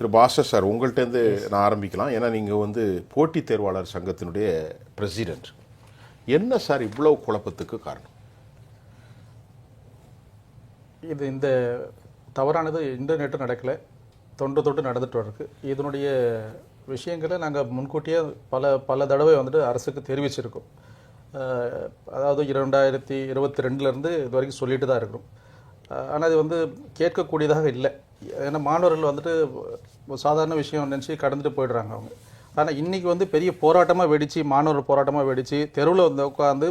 திரு Bhaskar sir, உங்கள்கிட்டருந்து நான் ஆரம்பிக்கலாம். ஏன்னா நீங்கள் வந்து போட்டித் தேர்வாளர் சங்கத்தினுடைய பிரசிடென்ட். என்ன சார் இவ்வளவு குழப்பத்துக்கு காரணம்? இந்த தவறானது இன்டர்நெட்டும் நடக்கலை, தொன்று நடந்துட்டு இருக்கு. இதனுடைய விஷயங்களை நாங்கள் முன்கூட்டியே பல தடவை வந்துட்டு அரசுக்கு தெரிவிச்சிருக்கோம். அதாவது 2022 இது வரைக்கும் சொல்லிட்டு தான் இருக்கிறோம். ஆனால் அது வந்து கேட்கக்கூடியதாக இல்லை. ஏன்னா மாணவர்கள் வந்துட்டு சாதாரண விஷயம் நினச்சி கடந்துட்டு போயிடுறாங்க அவங்க. ஆனால் இன்றைக்கி வந்து பெரிய போராட்டமாக வெடித்து, மாணவர்கள் போராட்டமாக வெடித்து தெருவில் வந்து உட்காந்து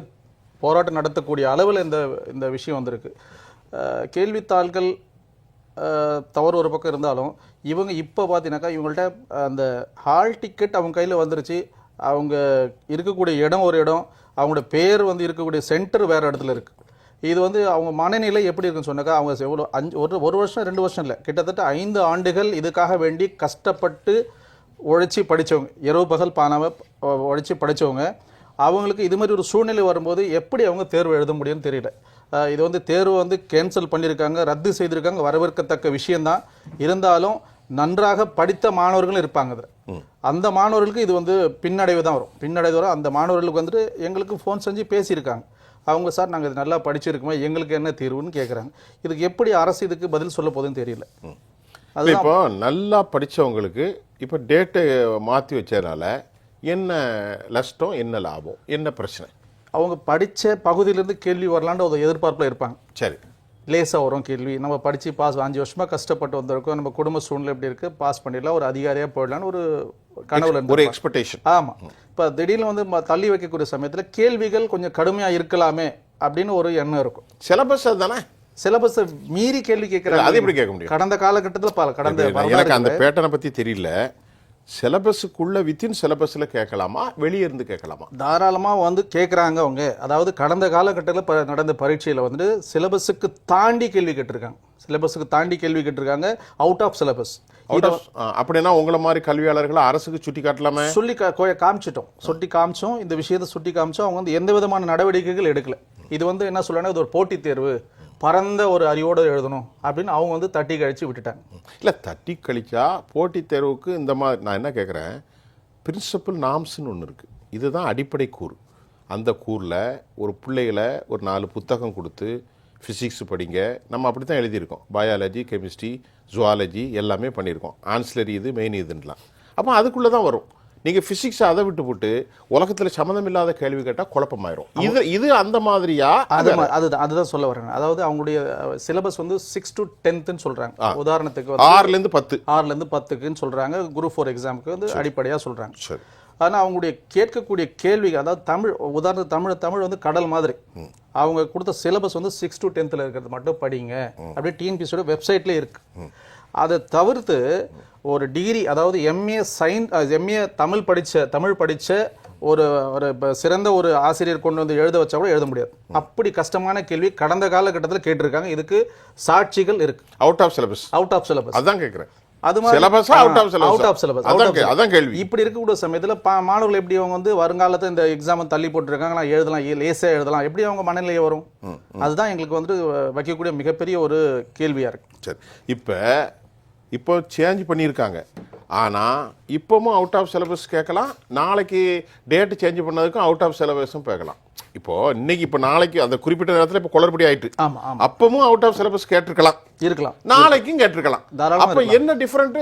போராட்டம் நடத்தக்கூடிய அளவில் இந்த விஷயம் வந்திருக்கு. கேள்வித்தாள்கள் தவறு ஒரு பக்கம் இருந்தாலும் இவங்க இப்போ பார்த்தீங்கன்னாக்கா இவங்கள்ட்ட அந்த ஹால் டிக்கெட் அவங்க கையில் வந்துருச்சு. அவங்க இருக்கக்கூடிய இடம் ஒரு இடம், அவங்களோட பேர் வந்து இருக்கக்கூடிய சென்டர் வேறு இடத்துல இருக்குது. இது வந்து அவங்க மனநிலை எப்படி இருக்குன்னு சொன்னாக்கா, அவங்க எவ்வளோ ஒரு வருஷம் 2 வருஷம் இல்லை, கிட்டத்தட்ட 5 ஆண்டுகள் இதுக்காக வேண்டி கஷ்டப்பட்டு உழைச்சி படித்தவங்க, இரவு பகல் பானாமல் உழைச்சி படித்தவங்க. அவங்களுக்கு இது மாதிரி ஒரு சூழ்நிலை வரும்போது எப்படி அவங்க தேர்வு எழுத முடியும்னு தெரியல. இது வந்து தேர்வு வந்து கேன்சல் பண்ணியிருக்காங்க, ரத்து செய்திருக்காங்க, வரவேற்கத்தக்க விஷயந்தான். இருந்தாலும் நன்றாக படித்த மாணவர்களும் இருப்பாங்க. அந்த மாணவர்களுக்கு இது வந்து பின்னடைவு தான் வரும். அந்த மாணவர்களுக்கு வந்துட்டு எங்களுக்கு ஃபோன் செஞ்சு பேசியிருக்காங்க. அவங்க சார் நாங்கள் இது நல்லா படிச்சிருக்கோமே, எங்களுக்கு என்ன தீர்வுன்னு கேட்குறாங்க. இதுக்கு எப்படி அரசு இதுக்கு பதில் சொல்ல போகுதுன்னு தெரியல. அது இப்போ நல்லா படித்தவங்களுக்கு இப்போ டேட்டை மாற்றி வச்சதுனால என்ன நஷ்டம், என்ன லாபம், என்ன பிரச்சனை? அவங்க படித்த பகுதியிலேருந்து கேள்வி வரலான்னு ஒரு எதிர்பார்ப்பில் இருப்பாங்க. சரி, லேசாக வரும் கேள்வி, நம்ம படித்து பாஸ் 5 வருஷமாக கஷ்டப்பட்டு வந்திருக்கோம், நம்ம குடும்ப சூழ்நிலை எப்படி இருக்குது, பாஸ் பண்ணிடலாம், ஒரு அதிகாரியாக போயிடலான்னு ஒரு கனவுல ஒரு எக்ஸ்பெக்டேஷன். ஆமாம். இப்போ திடீர்னு வந்து தள்ளி வைக்கக்கூடிய சமயத்தில் கேள்விகள் கொஞ்சம் கடுமையாக இருக்கலாமே அப்படின்னு ஒரு எண்ணம் இருக்கும். சிலபஸ் அதுதானே, சிலபஸை மீறி கேள்வி கேட்குறாங்க. அது எப்படி கேட்க முடியும்? கடந்த காலகட்டத்தில் எனக்கு அந்த பேட்டர்னை பற்றி தெரியல. சிலபஸுக்குள்ள வித்தின் சிலபஸில் கேட்கலாமா, வெளியே இருந்து கேட்கலாமா? தாராளமாக வந்து கேட்குறாங்க அவங்க. அதாவது கடந்த காலகட்டத்தில் நடந்த பரீட்சையில் வந்து சிலபஸுக்கு தாண்டி கேள்வி கேட்டிருக்காங்க. Out of syllabus. அப்படின்னா உங்களை மாதிரி கல்வியாளர்களை அரசுக்கு சுட்டி காட்டலாமே. சுட்டி காமிச்சோம். இந்த விஷயத்தை சுட்டி காமிச்சோம். அவங்க வந்து எந்த விதமான நடவடிக்கைகள் எடுக்கல. இது வந்து என்ன சொல்றாங்க, இது ஒரு போட்டித் தேர்வு, பரந்த ஒரு அறிவோடு எழுதணும் அப்படின்னு அவங்க வந்து தட்டி கழிச்சு விட்டுட்டாங்க. இல்லை, தட்டி கழிச்சா போட்டித் தேர்வுக்கு இந்த மாதிரி நான் என்ன கேட்குறேன், பிரின்சிபல் நாம்ஸ்ன்னு ஒன்று இருக்குது. இதுதான் அடிப்படை கூறு. அந்த கூறில் ஒரு பிள்ளைகளை ஒரு 4 புத்தகம் கொடுத்து ஃபிசிக்ஸ் படிங்க, நம்ம அப்படி தான் எழுதியிருக்கோம். பயாலஜி, கெமிஸ்ட்ரி, ஜுவாலஜி எல்லாமே பண்ணியிருக்கோம். ஆன்சிலரி இது, மெயின் இதுன்னலாம். அப்போ அதுக்குள்ளே தான் வரும். நீங்கள் ஃபிசிக்ஸ் அதை விட்டு போட்டு உலகத்தில் சம்மந்தம் இல்லாத கேள்வி கேட்டால் குழப்பமாயிரும். இது அந்த மாதிரியா? அதுதான் சொல்ல வரேன். அதாவது அவங்களுடைய சிலபஸ் வந்து 6 to 10ன்னு சொல்றாங்க. உதாரணத்துக்கு 6லேருந்து 10க்குன்னு சொல்றாங்க. குரூப் 4 எக்ஸாமுக்கு வந்து அடிப்படையாக சொல்றாங்க. சரி. ஆனால் அவங்களுடைய கேட்கக்கூடிய கேள்வி, அதாவது தமிழ் வந்து கடல் மாதிரி. அவங்க கொடுத்த சிலபஸ் வந்து 6 to 10ல் இருக்கிறது மட்டும் படிங்க அப்படியே டிஎன்பிசியோட வெப்சைட்லேயே இருக்கு. அதை தவிர்த்து ஒரு டிகிரி, அதாவது எம்ஏ தமிழ் படித்த ஒரு சிறந்த ஒரு ஆசிரியர் கொண்டு வந்து எழுத வச்சா கூட எழுத முடியாது. அப்படி கஷ்டமான கேள்வி கடந்த காலகட்டத்தில் கேட்டிருக்காங்க. இதுக்கு சாட்சிகள் இருக்கு. அவுட் ஆஃப் சிலபஸ் அதான் கேட்குறேன். இப்படி இருக்கக்கூடிய சமயத்தில் மாணவர்கள் எப்படி அவங்க வந்து வருங்காலத்தில் இந்த எக்ஸாம் தள்ளி போட்டுருக்காங்க, நான் எழுதலாம், லேசாக எழுதலாம், எப்படி அவங்க மனநிலையை வரும்? அதுதான் எங்களுக்கு வந்து வைக்கக்கூடிய மிகப்பெரிய ஒரு கேள்வியா இருக்கு. சரி, இப்போ சேஞ்ச் பண்ணியிருக்காங்க. ஆனால் இப்போவும் அவுட் ஆஃப் சிலபஸ் கேட்கலாம், நாளைக்கு டேட்டு சேஞ்ச் பண்ணதுக்கும் அவுட் ஆஃப் சிலபஸும் கேட்கலாம். இப்போ நாளைக்கு அந்த குறிப்பிட்ட நேரத்தில் இப்போ குளறுபடி ஆயிட்டு அப்பவும் அவுட் ஆஃப் சிலபஸ் இருக்கலாம், நாளைக்கும் கேட்டிருக்கலாம். அப்போ என்ன டிஃபரெண்ட்?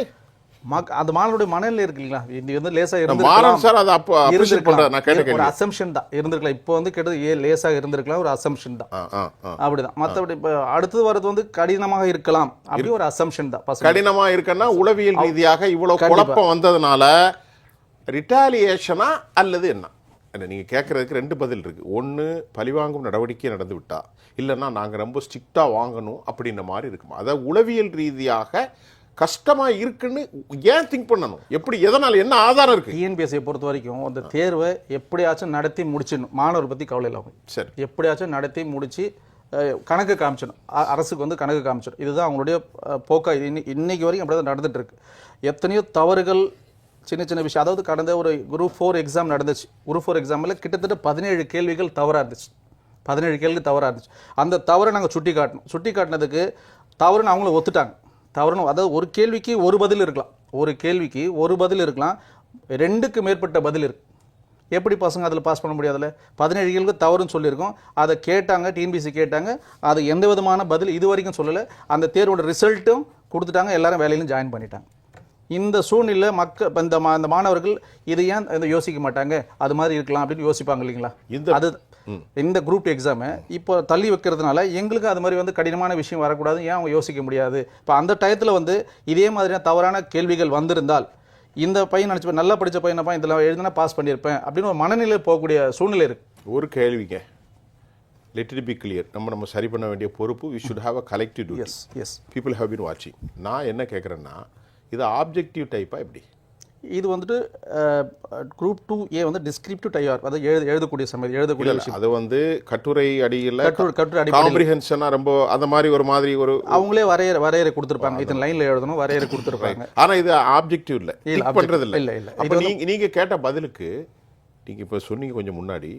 அந்த மாணவருடைய மனநிலை இருக்கு இல்லைங்களா, இது வந்து லேசாக ஒரு அசம்ஷன் தான் இருந்திருக்கலாம். இப்போ வந்து கேட்டது லேசாக இருந்திருக்கலாம், ஒரு அசம்ஷன் தான். அப்படிதான். மற்றபடி இப்போ அடுத்தது வரது வந்து கடினமாக இருக்கலாம், அப்படி ஒரு அசம்ஷன் தான். கடினமாக இருக்குன்னா உளவியல் ரீதியாக இவ்வளவு குழப்பம் வந்ததுனால ரிட்டாலியேஷனா அல்லது என்ன? நீங்கள் கேட்குறதுக்கு 2 பதில் இருக்குது. ஒன்று, பழிவாங்கும் நடவடிக்கை நடந்து விட்டா, இல்லைன்னா நாங்கள் ரொம்ப ஸ்ட்ரிக்டாக வாங்கணும் அப்படின்ற மாதிரி இருக்குமா? அதாவது உளவியல் ரீதியாக கஷ்டமாக இருக்குன்னு ஏன் திங்க் பண்ணணும்? எப்படி, எதனால், என்ன ஆதாரம் இருக்குது? டிஎன்பிஎஸ்சியை பொறுத்த வரைக்கும் அந்த தேர்வை எப்படியாச்சும் நடத்தி முடிச்சிடணும். மாணவர் பற்றி கவலை இல்லாமல் சரி, எப்படியாச்சும் நடத்தி முடித்து கணக்கு காமிச்சிடணும், அரசுக்கு வந்து கணக்கு காமிச்சிடும். இதுதான் அவங்களுடைய போக்கா. இன்னைக்கு வரைக்கும் அப்படி தான் நடந்துட்டு இருக்கு. எத்தனையோ தவறுகள், சின்ன விஷயம். அதாவது கடந்த ஒரு குரூப் 4 எக்ஸாம் நடந்துச்சு. குரூப் 4 எக்ஸாமில் கிட்டத்தட்ட 17 கேள்விகள் தவறாக இருந்துச்சு. அந்த தவறை நாங்கள் சுட்டி காட்டினதுக்கு தவறுன்னு அவங்களும் ஒத்துட்டாங்க. தவறுன்னு, அதாவது ஒரு கேள்விக்கு ஒரு பதில் இருக்கலாம், ஒரு கேள்விக்கு ஒரு பதில் இருக்கலாம், 2க்கு மேற்பட்ட பதில் இருக்கு. எப்படி பசங்க அதில் பாஸ் பண்ண முடியாதுல்ல? 17 கேள்விக்கு தவறுன்னு சொல்லியிருக்கோம், அதை கேட்டாங்க, டிஎன்பிசி கேட்டாங்க, அது எந்த விதமான பதில் இது வரைக்கும் சொல்லலை. அந்த தேர்வோட ரிசல்ட்டும் கொடுத்துட்டாங்க, எல்லாரும் வேலையிலும் ஜாயின் பண்ணிட்டாங்க. இந்த சூழ்நிலை இந்த மாணவர்கள் இது ஏன் யோசிக்க மாட்டாங்க, அது மாதிரி இருக்கலாம் அப்படின்னு யோசிப்பாங்க இல்லைங்களா? அது இந்த குரூப் எக்ஸாமை இப்போ தள்ளி வைக்கிறதுனால எங்களுக்கு அது மாதிரி கடினமான விஷயம் வரக்கூடாது, ஏன் அவங்க யோசிக்க முடியாது? இப்போ அந்த டயத்தில் இதே மாதிரியான தவறான கேள்விகள் வந்திருந்தால் இந்த பையன் நினச்சி நல்லா படித்த பையனப்பா இதில் எழுதினா பாஸ் பண்ணியிருப்பேன் அப்படின்னு ஒரு மனநிலை போகக்கூடிய சூழ்நிலை இருக்கு. ஒரு கேள்விங்க, லெட் இட் பி கிளியர், நம்ம சரி பண்ண வேண்டிய பொறுப்பு, we should have a collective duty. Yes people have been வாட்சிங். நான் என்ன கேட்குறேன்னா, இது ஆப்ஜெக்டிவ் டைப்பாக எப்படி? இது குரூப் 2A டிஸ்கிரிப்டிவ் டைப், அதாவது எழுதக்கூடிய சமயம் எழுதக்கூடிய விஷயம். அது கட்டுரை அடியில் கட்டுரை காம்ப்ரிஹென்ஷனா ரொம்ப அந்த மாதிரி ஒரு மாதிரி ஒரு அவங்களே வரையறை கொடுத்துருப்பாங்க, இத்தனை லைன்ல எழுதணும் வரையறை கொடுத்துருப்பாங்க. ஆனா இது ஆப்ஜெக்டிவ் இல்ல, பண்றது இல்ல. இல்ல இல்ல அப்ப நீங்க கேட்ட பதிலுக்கு நீங்க இப்ப சொன்னீங்க கொஞ்சம் முன்னாடி,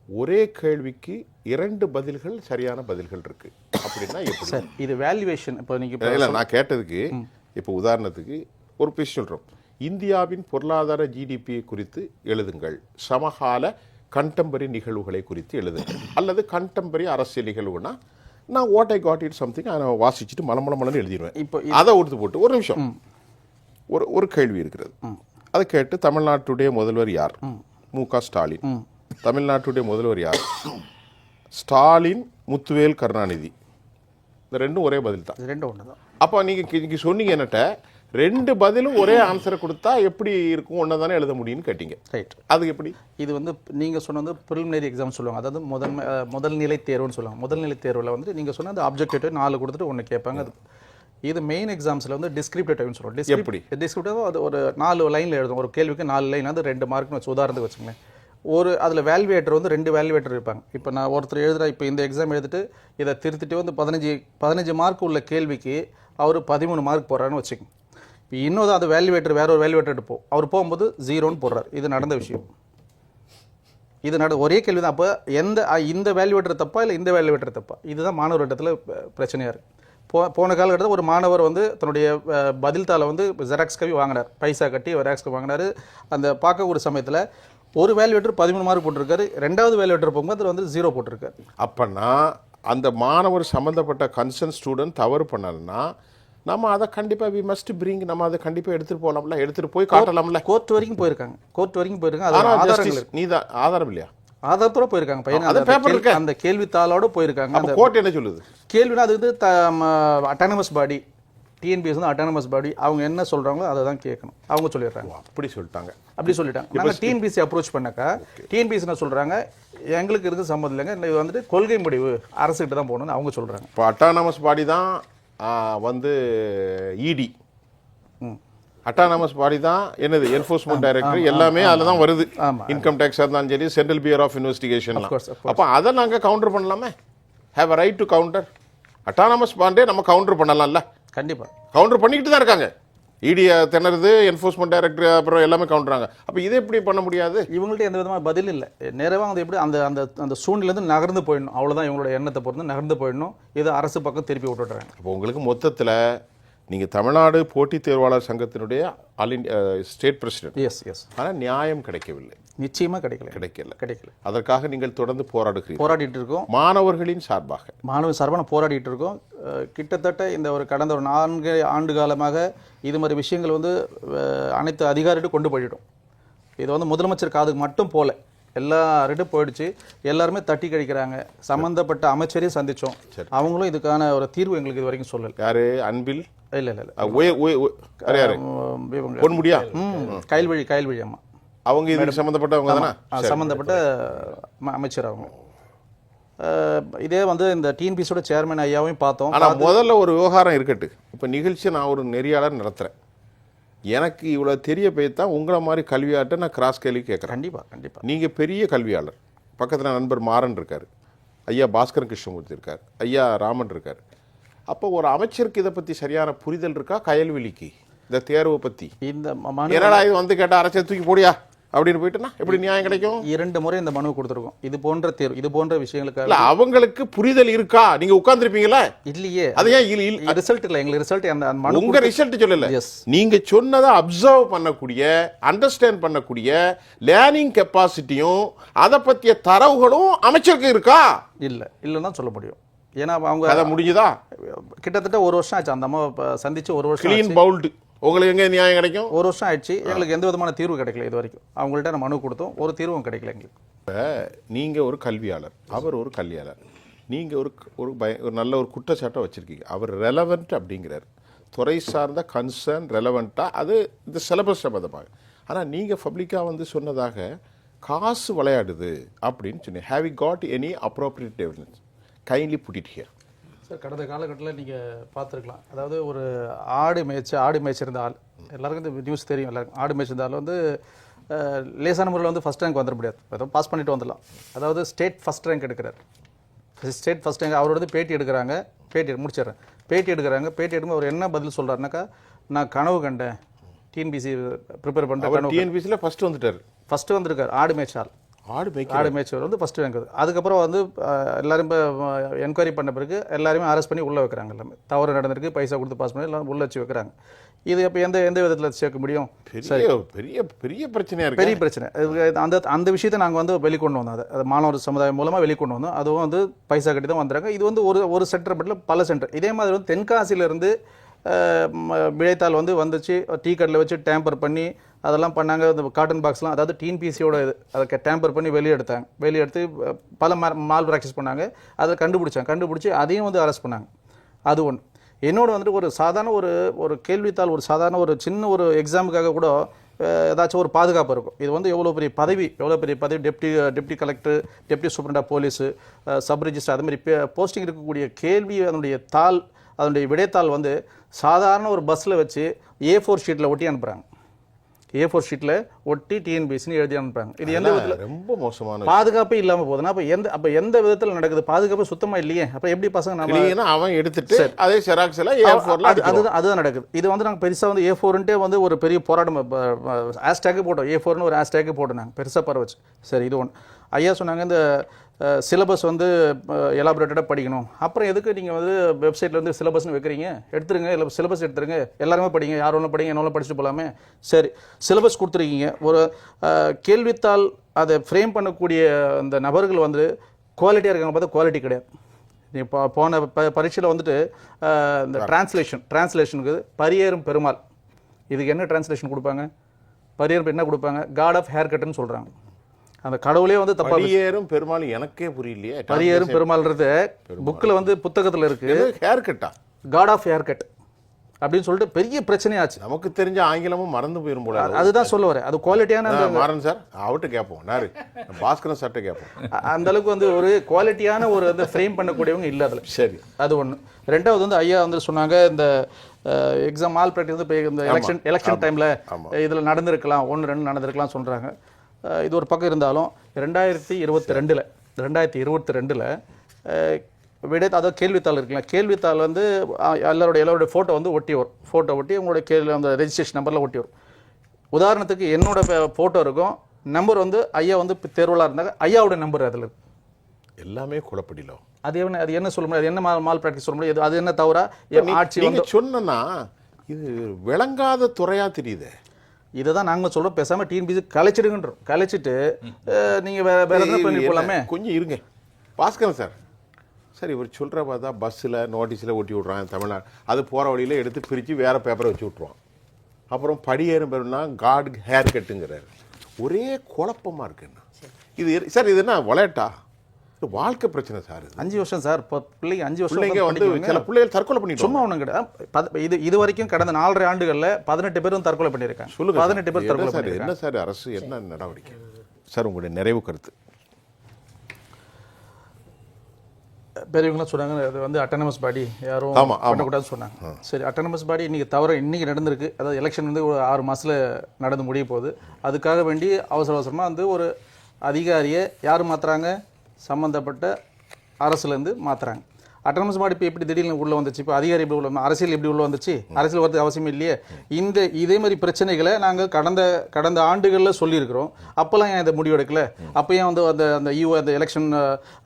ஒரே கேள்விக்கு 2 பதில்கள் சரியான பதில்கள் இருக்கு அப்படின்னா எப்படி சார்? இது வேல்யூவேஷன். இப்போ நீங்க இல்ல நான் கேட்டதுக்கு இப்போ உதாரணத்துக்கு ஒரு பேசி சொல்றோம், இந்தியாவின் பொருளாதார ஜிடிபி குறித்து எழுதுங்கள், சமகால கண்டெம்பரரி நிகழ்வுகளை குறித்து எழுதுங்கள், அல்லது கண்டெம்பரரி அரசியல் நிகழ்வுனா நான் what I got it something நான் வாசிச்சுட்டு மலமலமலன்னு எழுதிடுவேன். இப்போ அதை எடுத்து போட்டு ஒரு நிமிஷம் ஒரு கேள்வி இருக்கிறது, அதை கேட்டு தமிழ்நாட்டுடைய முதல்வர் யார்? மு.க. ஸ்டாலின். தமிழ்நாட்டுடைய முதல்வர் யார்? ஸ்டாலின், முத்துவேல் கருணாநிதி. இந்த ரெண்டும் ஒரே பதில் தான். ரெண்டும் ஒன்று தான். அப்போ நீங்க சொன்னீங்க என்னட்ட 2 பதிலும் ஒரே ஆன்சரை கொடுத்தா எப்படி இருக்கும், ஒன்று தானே எழுத முடியும்னு கேட்டீங்க. ரைட். அது எப்படி? இது நீங்க சொன்னது ப்ரிலிமினரி எக்ஸாம் சொல்லுவாங்க, அதாவது முதல்நிலை தேர்வுன்னு சொல்லுவாங்க. முதல்நிலை தேர்வில் நீங்க சொன்ன ஆப்ஜெக்டிவ் 4 கொடுத்துட்டு 1 கேட்பாங்க. இது மெயின் எக்ஸாம்ஸில் டிஸ்கிரிப்டிவ் டைப்னு சொல்லுவோம். எப்படி? டிஸ்கிரிப்டிவ் அது ஒரு 4 லைனில் எழுதும். ஒரு கேள்விக்கு 4 லைன், அது 2 மார்க்னு வச்சு உதாரணத்துக்கு வச்சுங்களேன். அதில் வேல்யூவேட்டர் 2 வேல்யூவேட்டர் இருப்பாங்க. இப்போ நான் ஒருத்தர் எழுதுகிறேன், இப்போ இந்த எக்ஸாம் எழுதிட்டு இதை திருத்திட்டு 15 மார்க் உள்ள கேள்விக்கு அவர் 13 மார்க் போடுறாருன்னு வச்சுக்கோங்க. இப்போ இன்னும் அது வேல்யூவேட்டர் வேற ஒரு வேல்யூவேட்டர் எடுப்போம், அவர் போகும்போது 0ன்னு போடுறாரு. இது நடந்த விஷயம். ஒரே கேள்வி தான். அப்போ இந்த வேல்யூவேட்டர் தப்பா இல்லை இந்த வேல்யூவேட்டர் தப்பா? இதுதான் மாணவர் இடத்துல பிரச்சனையாக இருக்குது. போன காலகட்டத்தில் ஒரு மாணவர் தன்னுடைய பதில் தாளை ஜெராக்ஸ் காப்பி வாங்கினார், பைசா கட்டி ஜெராக்ஸ் காப்பி வாங்கினார். அந்த பார்க்க ஒரு சமயத்தில் ஒரு வேல்யூவேட்டர் 13 மார்க் போட்டிருக்காரு, 2வது வேல்யூவேட்டர் போகும்போது அதில் 0 போட்டிருக்காரு. அப்போனா அந்த மாணவர் சம்மந்தப்பட்ட கன்சர்ன் ஸ்டூடெண்ட் தவறு பண்ணலன்னா நம்ம அதை கண்டிப்பாக வி மஸ்ட் பிரிங், நம்ம அதை கண்டிப்பாக எடுத்துகிட்டு போகலாம்ல, எடுத்துகிட்டு போய் காட்டலாம்ல. கோர்ட் வரைக்கும் போயிருக்காங்க. நீ தான் ஆதாரம் இல்லையா? ஆதாரத்தோட போயிருக்காங்க பையன், அந்த கேள்வித்தாளோட போயிருக்காங்க. அந்த கோர்ட் என்ன சொல்லுது? கேள்வினா அது அட்டானமஸ் பாடி, டிஎன்பிஎஸ் அட்டானமஸ் பாடி, அவங்க என்ன சொல்றாங்களோ அதை தான் கேட்கணும். அவங்க சொல்லிடுறாங்க. அப்படி சொல்லிட்டாங்க. நாங்கள் டிஎன்பிசி அப்ரோச் பண்ணாக்கா டிஎன்பிசி என்ன சொல்றாங்க, எங்களுக்கு இருக்கு சம்மந்தம் இல்லைங்க, இது கொள்கை முடிவு அரசுகிட்ட தான் போகணும்னு அவங்க சொல்றாங்க. இப்போ அட்டானமஸ் பாடி தான் இடி, அட்டானமஸ் பாடி தான் என்னது என்ஃபோர்ஸ்மெண்ட் டைரக்டர், எல்லாமே அதில் தான் வருது. இன்கம் டேக்ஸாக இருந்தாலும் சரி, சென்ட்ரல் பியூரோ ஆஃப் இன்வெஸ்டிகேஷன். அப்போ அதை நாங்கள் கவுண்டர் பண்ணலாமே, have a right to counter. Autonomous body நம்ம கவுண்டர் பண்ணலாம்ல. கண்டிப்பாக கவுண்டர் பண்ணிக்கிட்டு தான் இருக்காங்க. இடியை திணறுது, என்ஃபோர்ஸ்மெண்ட் டைரக்டர் அப்புறம் எல்லாமே கவுண்டராங்க. அப்போ இதை எப்படி பண்ண முடியாது? இவங்கள்ட்ட எந்த விதமான பதில் இல்லை. நேரமாக எப்படி அந்த அந்த அந்த சூழ்நிலேருந்து நகர்ந்து போயிடணும், அவ்வளோதான் இவங்களோட எண்ணத்தை பொறுத்து நகர்ந்து போயிடணும். இதை அரசு பக்கம் திருப்பி விட்டுடுறாங்க. இப்போ உங்களுக்கு மொத்தத்தில் நீங்கள் தமிழ்நாடு போட்டித் தேர்வாளர் சங்கத்தினுடைய all India state president. Yes. ஆனால் நியாயம் கிடைக்கவில்லை. நிச்சயமாக கிடைக்கல. அதற்காக நீங்கள் தொடர்ந்து போராடிட்டு இருக்கோம். மாணவர்களின் சார்பாக போராடிட்டு இருக்கோம். கிட்டத்தட்ட இந்த கடந்த 4 ஆண்டு காலமாக இது மாதிரி விஷயங்கள் அனைத்து அதிகாரிகிட்டும் கொண்டு போயிட்டோம். இது முதலமைச்சர் காதுக்கு மட்டும் போல, எல்லார்கிட்டும் போயிடுச்சு. எல்லாருமே தட்டி கழிக்கிறாங்க. சம்பந்தப்பட்ட அமைச்சரையும் சந்திச்சோம், அவங்களும் இதுக்கான ஒரு தீர்வு எங்களுக்கு இது வரைக்கும் சொல்லல. யாரு? அன்பில் இல்ல பொன்முடியா, கயல்வழி அம்மா, அவங்க இதுக்கு சம்பந்தப்பட்டவங்க தானே, சம்பந்தப்பட்ட அமைச்சர் அவங்க. இதே இந்த டிஎன்பிசியோட சேர்மன் ஐயாவையும் பார்த்தோம். ஆனால் முதல்ல ஒரு விவகாரம் இருக்கட்டு. இப்போ நிகழ்ச்சியை நான் ஒரு நெறியாளர் நடத்துகிறேன், எனக்கு இவ்வளோ தெரிய போய்தான் உங்களை மாதிரி கல்வியாட்ட நான் கிராஸ் கேள்வி கேட்குறேன். கண்டிப்பாக நீங்கள் பெரிய கல்வியாளர், பக்கத்தில் நண்பர் மாறன் இருக்கார், ஐயா பாஸ்கரன் கிருஷ்ணமூர்த்தி இருக்கார், ஐயா ராமன் இருக்கார். அப்போ ஒரு அமைச்சருக்கு இதை பற்றி சரியான புரிதல் இருக்கா? கயல்வெளிக்கு இந்த தேர்வை பற்றி என்னடா இது கேட்டால் அரசியல் தூக்கி போடியா அப்படின்னு போயிட்டுனா எப்படி நியாயம் கிடைக்கும்? 2 முறை இந்த மனு கொடுத்துருக்கோம். இது போன்ற தேர்வு, இது போன்ற விஷயங்களுக்காக. இல்ல அவங்களுக்கு புரிதல் இருக்கா? நீங்க உட்கார்ந்துருப்பீங்களா? இல்லையே, அது ஏன் ரிசல்ட் இல்ல, எங்களுக்கு ரிசல்ட் அந்த மனு உங்க ரிசல்ட் சொல்லல. நீங்க சொன்னதை அப்சர்வ் பண்ணக்கூடிய, அண்டர்ஸ்டாண்ட் பண்ணக்கூடிய லேர்னிங் கெப்பாசிட்டியும் அதை பத்திய தரவுகளும் அமைச்சருக்கு இருக்கா? இல்லைன்னு தான் சொல்ல முடியும். ஏன்னா அவங்க அதை முடிஞ்சுதா? கிட்டத்தட்ட 1 வருஷம் ஆச்சு அந்த அம்மா சந்திச்சு. 1 வருஷம் கிளீன் பவுல்டு. உங்களுக்கு எங்க நியாயம் கிடைக்கும்? 1 வருஷம் ஆயிடுச்சு. எங்களுக்கு எந்த விதமான தீர்வு கிடைக்கல இது வரைக்கும். அவங்கள்ட்ட நான் மனு கொடுத்தோம், ஒரு தீர்வும் கிடைக்கல எங்களுக்கு. இப்போ நீங்க ஒரு கல்வியாளர், அவர் ஒரு கல்வியாளர். நீங்க ஒரு நல்ல ஒரு குற்றச்சாட்டை வச்சிருக்கீங்க. அவர் ரெலவெண்ட் அப்படிங்கிறார். துறை சார்ந்த கன்சர்ன் ரெலவெண்ட்டாக அது இந்த சிலபஸ் சம்பந்தமாக. ஆனால் நீங்கள் பப்ளிக்காக வந்து சொன்னதாக காசு விளையாடுது அப்படின்னு சொன்னீங்க. Have you got any appropriate evidence? Kindly put it here. Sir, கடந்த காலகட்டத்தில் நீங்கள் பார்த்துருக்கலாம். அதாவது ஒரு ஆடு மேய்ச்சிருந்த ஆள், எல்லாருக்கும் இந்த நியூஸ் தெரியும். எல்லாருக்கும் ஆடு மேய்ச்சிருந்த ஆள் வந்து லேசான முறையில் வந்து ஃபஸ்ட் ரேங்க் வந்துட முடியாது, ஏதோ பாஸ் பண்ணிட்டு வந்துடலாம். அதாவது ஸ்டேட் ஃபஸ்ட் ரேங்க் எடுக்கிறார். ஸ்டேட் ஃபஸ்ட் ரேங்க் அவரோட வந்து பேட்டி எடுக்கிறாங்க. பேட்டி எடுக்கிறாங்க. பேட்டி எடுக்கும்போது அவர் என்ன பதில் சொல்கிறாருனாக்கா, நான் கனவு கண்டேன், டிஎன்பிசி ப்ரிப்பேர் பண்ணுறேன். டிஎன்பிசியில் ஃபஸ்ட்டு வந்திருக்காரு ஆடு மேய்ச்சால். ஆடு மேய்ச்சவர் வந்து ஃபஸ்ட்டு ரேங்க். அதுக்கப்புறம் வந்து எல்லாரும் இப்போ என்கொயரி பண்ண பிறகு எல்லாருமே அரெஸ்ட் பண்ணி உள்ளே வைக்கிறாங்க. எல்லாமே தவறு நடந்திருக்கு, பைசா கொடுத்து பாஸ் பண்ணி எல்லாம் உள்ளே வச்சு வைக்கிறாங்க. இது இப்போ எந்த விதத்தில் சேர்க்க முடியும்? பெரிய பிரச்சனையாக இருக்குது. பெரிய பிரச்சனை. அந்த விஷயத்தை நாங்கள் வந்து வெளிக்கொண்டு வந்தோம். அது மாணவர் சமுதாயம் மூலமாக வெளிக்கொண்டு வந்தோம். அதுவும் வந்து பைசா கட்டி தான் வந்துடுறாங்க. இது வந்து ஒரு சென்டர் பட்டில் பல சென்டர். இதே மாதிரி வந்து தென்காசியிலேருந்து விடைத்தாள் வந்துச்சு, டீ கடையில் வச்சு டேம்பர் பண்ணி அதெல்லாம் பண்ணாங்க. இந்த காட்டன் பாக்ஸ்லாம், அதாவது டிஎன்பிசியோட இது, அதை டேம்பர் பண்ணி வெளியெடுத்து பல மால் ப்ராக்டிஸ் பண்ணாங்க. அதை கண்டுபிடிச்சி அதையும் வந்து அரெஸ்ட் பண்ணாங்க. அது ஒன்று. என்னோட வந்துட்டு ஒரு சாதாரண ஒரு கேள்வித்தாள், ஒரு சாதாரண ஒரு சின்ன ஒரு எக்ஸாமுக்காக கூட ஏதாச்சும் ஒரு பாதுகாப்பு இருக்கும். இது வந்து எவ்வளோ பெரிய பதவி, deputy collector, deputy superintendent of police, sub register, அது மாதிரி போஸ்டிங் இருக்கக்கூடிய கேள்வி அதனுடைய விடைத்தாள் வந்து சாதாரண ஒரு பஸ்ஸில் வச்சு A4 ஷீட்டில் ஒட்டி அனுப்புகிறாங்க. A4 ஷீட்டில் ஒட்டி டிஎன்பிசின்னு எழுதி அனுப்புறாங்க. இது எந்த விதத்தில் ரொம்ப மோசமான பாதுகாப்பே இல்லாமல் போகுதுன்னா அப்போ எந்த விதத்தில் நடக்குது? பாதுகாப்பு சுத்தமாக இல்லையே. அப்போ எப்படி பசங்க நம்ம அவன் எடுத்துட்டு அதே செராக்ஸில் அதுதான் நடக்குது. இது வந்து நாங்கள் பெருசாக வந்து A4ன்ட்டே வந்து ஒரு பெரிய போராட்டம் ஹேஷ்டேக்கு போட்டோம். A4ன்னு ஒரு ஹேஷ்டேக்கு போட்டோம் நாங்கள் பெருசாக பரவச்சு. சரி, இது ஒன்று. ஐயா சொன்னாங்க இந்த சிலபஸ் வந்து எலாபரேட்டடாக படிக்கணும். அப்புறம் எதுக்கு நீங்கள் வந்து வெப்சைட்டில் வந்து சிலபஸ்னு வைக்கிறீங்க? எடுத்துருங்க, இல்லை சிலபஸ் எடுத்துருங்க, எல்லாருமே படிங்க, யார் ஒன்றும் படிங்க, என்ன படிச்சுட்டு போகலாமே. சரி, சிலபஸ் கொடுத்துருக்கீங்க. ஒரு கேள்வித்தாள் அதை ஃப்ரேம் பண்ணக்கூடிய அந்த நபர்கள் வந்து குவாலிட்டியாக இருக்காங்க பார்த்தா குவாலிட்டி கிடையாது. இப்போ போன பரீட்சையில் வந்துட்டு இந்த டிரான்ஸ்லேஷனுக்கு பரியேறும் பெருமாள், இதுக்கு என்ன டிரான்ஸ்லேஷன் கொடுப்பாங்க? பரியேறும் என்ன கொடுப்பாங்க? காட் ஆஃப் ஹேர் கட்டுன்னு சொல்கிறாங்க. அந்த கடவுளே வந்து தப்பா. பரியேறும் பெருமாள் எனக்கே புரியலையே. பரியேறும் பெருமாள்ன்றது புக்கில் வந்து புத்தகத்தில் இருக்கு. ஹேர் கட்டா, காட் ஆஃப் ஹேர் கட் அப்படின்னு சொல்லிட்டு பெரிய பிரச்சனையாச்சு. நமக்கு தெரிஞ்ச ஆங்கிலமும் மறந்து போயிரும் போல. அதுதான் சொல்ல வரேன். அது குவாலிட்டியான மாறன் சார் அவர்கிட்ட கேட்போம், பாஸ்கரன் சார்ட்ட கேட்போம். அந்த அளவுக்கு வந்து ஒரு குவாலிட்டியான ஒரு வந்து ஃப்ரேம் பண்ணக்கூடியவங்க இல்லை அதில். சரி, அது ஒன்று. ரெண்டாவது வந்து ஐயா வந்து சொன்னாங்க, இந்த எக்ஸாம் ஆல் ப்ராக்டிஸ் வந்து இந்த எலெக்ஷன் டைமில் இதில் நடந்திருக்கலாம், 1-2 நடந்திருக்கலாம் சொல்கிறாங்க. இது ஒரு பக்கம் இருந்தாலும் 2022 அதாவது கேள்வித்தாள் இருக்குல்ல, கேள்வித்தாள் வந்து எல்லாருடைய ஃபோட்டோ வந்து ஒட்டி வரும். ஃபோட்டோ ஒட்டி உங்களுடைய அந்த ரெஜிஸ்ட்ரேஷன் நம்பரில் ஒட்டி வரும். உதாரணத்துக்கு என்னோட ஃபோட்டோ இருக்கும், நம்பர் வந்து ஐயா வந்து தேர்வலாக இருந்தாங்க, ஐயாவோட நம்பர் அதில் இருக்கு. எல்லாமே குழப்படியில. அது என்ன சொல்ல முடியாது? என்ன மால் ப்ராக்டிஸ் சொல்ல முடியாது? அது என்ன தவறா? ஆட்சி வந்து சொன்னா இது விளங்காத துறையா தெரியுது. இதை தான் நாங்கள் சொல்கிறோம், பேசாமல் டிஎன்பிசி கலைச்சிடுங்கன்றோம். கலைச்சிட்டு நீங்கள் வேற எதுனா பண்ணி போகலாமே. கொஞ்சம் இருங்க பாஸ்கரன் சார். சரி, இவர் சொல்கிற பார்த்தா பஸ்ஸில் நோட்டீஸில் ஒட்டி விட்றான் தமிழ்நாடு, அது போகிற வழியில் எடுத்து பிரித்து வேறு பேப்பரை வச்சு விட்ருவான். அப்புறம் படியேறும் பேருனா காட் ஹேர் கட்டுங்கிறாரு. ஒரே குழப்பமாக இருக்குண்ணா இது. சார், இது என்ன விளையாட்டா? வாழ்க்கை பிரச்சனை சார். 5 வருஷம் சார், பிள்ளைங்க 5 வருஷம் வந்து சில பிள்ளைகள் தற்கொலை பண்ணிட்டு சும்மா ஒன்றும் கிடையாது. இது வரைக்கும் கடந்த 4.5 ஆண்டுகளில் 18 பேரும் தற்கொலை பண்ணியிருக்காங்க. சொல்லுங்க, 18 பேர் தற்கொலை பண்ணியிருக்காங்க. என்ன சார் அரசு என்ன நடவடிக்கை? சார், உங்களுடைய நிறைவு கருத்து. பெரியவங்களாம் சொன்னாங்க அது வந்து அட்டானமஸ் பாடி யாரும் பண்ணக்கூடாதுன்னு சொன்னாங்க. சரி, அட்டானமஸ் பாடி இன்னைக்கு நடந்திருக்கு. அதாவது எலெக்ஷன் வந்து ஒரு 6 மாதத்தில் நடந்து முடிய போகுது. அதுக்காக வேண்டி அவசரமாக வந்து ஒரு அதிகாரியை யார் மாற்றுறாங்க? சம்மந்தப்பட்ட அரசுலேருந்து மாற்றுறாங்க. அட்டானமஸ் பாடி இப்போ எப்படி திடீர்னு உள்ள வந்துச்சு, இப்போ அதிகாரி எப்படி உள்ள, அரசியல் எப்படி உள்ள வந்துச்சு, அரசியல் வரது அவசியம் இல்லையே. இதே மாதிரி பிரச்சனைகளை நாங்கள் கடந்த ஆண்டுகளில் சொல்லியிருக்கிறோம். அப்போல்லாம் ஏன் இதை முடிவெடுக்கல? அப்போ ஏன் வந்து அந்த எலெக்ஷன்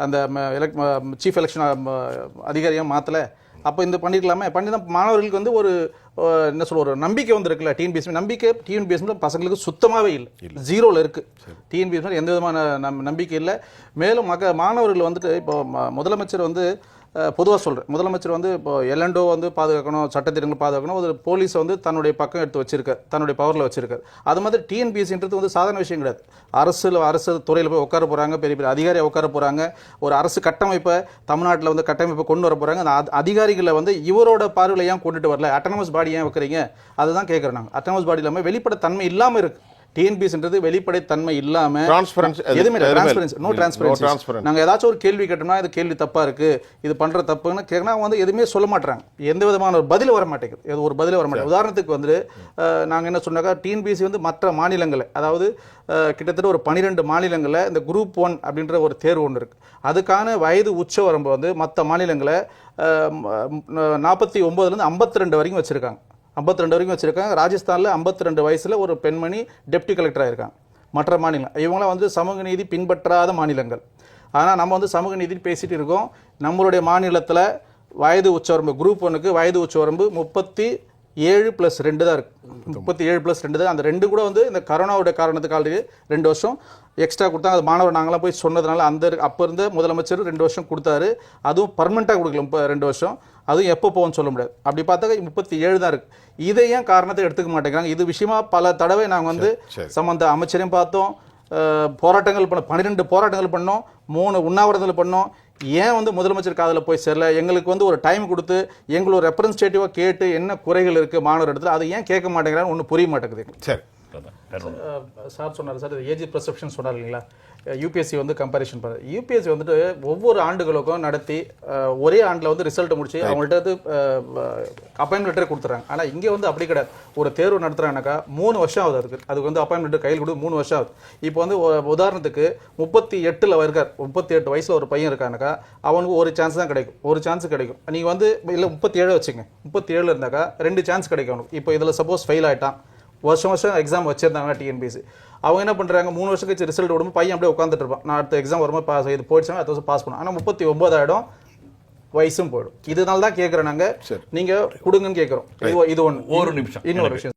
அந்த சீஃப் எலெக்ஷன் அதிகாரியாக மாற்றலை? அப்போ இந்த பண்ணிருக்கலாமே. பண்ணி தான் மாணவர்களுக்கு வந்து ஒரு என்ன சொல்ல ஒரு நம்பிக்கை வந்துருக்குல்ல. டிஎன்பிஎஸ்சி பசங்களுக்கு சுத்தமாகவே இல்லை, ஜீரோவில் இருக்குது. டிஎன்பிஎஸ்சி எந்த விதமான நம்பிக்கை இல்லை. மேலும் மாணவர்கள் வந்துட்டு இப்போ முதலமைச்சர் வந்து பொதுவாக சொல்கிறேன், முதலமைச்சர் வந்து இப்போ எல்என்டோ வந்து பாதுகாக்கணும், சட்டத்திட்டங்களை பாதுகாக்கணும், ஒரு போலீஸை வந்து தன்னுடைய பக்கம் எடுத்து வச்சிருக்கார், தன்னுடைய பவரில் வச்சிருக்காரு. அது மாதிரி டிஎன்பிஎஸ்சின்றது வந்து சாதாரண விஷயம் கிடையாது. அரசு துறையில் போய் உட்கார போகிறாங்க, பெரிய பெரிய அதிகாரியாக உட்கார போகிறாங்க, ஒரு அரசு கட்டமைப்பை தமிழ்நாட்டில் வந்து கட்டமைப்பை கொண்டு வர போகிறாங்க. அந்த அதிகாரிகளை வந்து இவரோட பார்வையில் ஏன் கொண்டுட்டு வரல, அட்டானமஸ் பாடி ஏன் வைக்கிறீங்க, அதுதான் கேட்குறோம் நாங்கள். அட்டானமஸ் பாடி இல்லாமல் வெளிப்பட தன்மை இல்லாமல் இருக்குது. டிஎன்பிஎஸ்சின்றது வெளிப்படைத்தன்மை இல்லாம எதுவுமே நோ டிரான்ஸ்பரன்சி. நாங்க ஏதாச்சும் ஒரு கேள்வி கேட்டோம்னா இது கேள்வி தப்பா இருக்கு, இது பண்ற தப்புன்னு கேட்கனா வந்து எதுவுமே சொல்ல மாட்டாங்க. எந்த விதமான ஒரு பதில் வர மாட்டேங்குது, ஒரு பதில் வர மாட்டேங்குது. உதாரணத்துக்கு வந்து நாங்க என்ன சொன்னாக்கா, டிஎன்பிஎஸ்சி வந்து மற்ற மாநிலங்களை, அதாவது கிட்டத்தட்ட ஒரு 12 மாநிலங்களில் இந்த குரூப் 1 அப்படின்ற ஒரு தேர்வு ஒன்று இருக்கு. அதுக்கான வயது உச்ச வரம்பு வந்து மற்ற மாநிலங்களை 49லேருந்து 52 வரைக்கும் வச்சிருக்காங்க. 52 வரைக்கும் வச்சிருக்காங்க. ராஜஸ்தானில் 52 வயசுல ஒரு பெண்மணி டெப்டி கலெக்டராக இருக்காங்க. மற்ற மாநிலம் இவங்களாம் வந்து சமூக நீதி பின்பற்றாத மாநிலங்கள். ஆனால் நம்ம வந்து சமூக நீதி பேசிட்டு இருக்கோம். நம்மளுடைய மாநிலத்தில் வயது உச்சவரம்பு குரூப் 1க்கு வயது உச்சவரம்பு 37+2 தான் இருக்கு. 37+2 தான். அந்த 2 கூட வந்து இந்த கரோனாவுடைய காரணத்துக்கு ஆல்ரெடி 2 வருஷம் எக்ஸ்ட்ரா கொடுத்தாங்க. அது மாணவர் நாங்களாம் போய் சொன்னதுனால அப்போ இருந்த முதலமைச்சர் 2 வருஷம் கொடுத்தாரு. அதுவும் பர்மனெண்ட்டாக கொடுக்கல 2 வருஷம். அதுவும் எப்போ போகும்னு சொல்ல முடியாது. அப்படி பார்த்தா 37 தான் இருக்கு. இதை ஏன் காரணத்தை எடுத்துக்க மாட்டேங்கிறாங்க? இது விஷயமா பல தடவை நாங்கள் வந்து சம்பந்த அமைச்சரையும் பார்த்தோம், போராட்டங்கள் 12 போராட்டங்கள் பண்ணோம், 3 உண்ணாவிரதங்கள் பண்ணோம். ஏன் வந்து முதலமைச்சர் காதில் போய் சேரல? எங்களுக்கு வந்து ஒரு டைம் கொடுத்து எங்களோட ரெப்ரஸன்டேட்டிவாக கேட்டு என்ன குறைகள் இருக்குது மாணவர் இடத்துல, அதை ஏன் கேட்க மாட்டேங்கிறான்னு ஒன்றும் புரிய மாட்டேங்குது. சரி, சார் சொன்னார் சார், ஏஜ் பர்செப்ஷன் சொன்னார் இல்லைங்களா? யூபிஎஸ்சி வந்து கம்பேரிஷன் பண்ண, யூபிஎஸ்சி வந்துட்டு ஒவ்வொரு ஆண்டுகளுக்கும் நடத்தி ஒரே ஆண்டில் வந்து ரிசல்ட்டை முடிச்சு அவங்கள்ட்ட வந்து அப்பாயின்மெண்ட் லெட்டரே கொடுத்துறாங்க. ஆனால் இங்கே வந்து அப்படி கிடையாது. ஒரு தேர்வு நடத்துகிறாங்கனாக்கா 3 வருஷம் ஆகுது. அதுக்கு வந்து அப்பாயின்மெண்ட் லெட்டர் கையில் கொடுத்து 3 வருஷம் ஆகுது. இப்போ வந்து உதாரணத்துக்கு 38 இருக்கார், 38 வயசில் ஒரு பையன் இருக்கானாக்கா அவனுக்கு ஒரு சான்ஸ் தான் கிடைக்கும், ஒரு சான்ஸ் கிடைக்கும். நீங்கள் வந்து இல்லை 37 வச்சுங்க, 37 இருந்தாக்கா 2 சான்ஸ் கிடைக்கும் அவனுக்கு. இப்போ இதில் சப்போஸ் ஃபெயில் ஆகிட்டான், வருஷம் எக்ஸாம் வச்சிருந்தாங்க டிஎன்பிஎஸ்சி, அவங்க என்ன பண்ணுறாங்க, 3 வருஷம் கழிச்சு ரிசல்ட் விடும்போது பையன் அப்படியே உட்காந்துட்டு இருப்பான். நான் அடுத்த எக்ஸாம் வரும்போது பாஸ் இது போயிடுச்சுன்னா அடுத்த வருஷம் பாஸ் பண்ணும். ஆனால் 39 ஆகிடும், வயசும் போயிடும். இதனால தான் கேட்குறேன் நாங்கள், நீங்கள் கொடுங்கன்னு கேட்குறோம். இது ஒன்று. ஒரு நிமிஷம், இன்னொரு விஷயம்.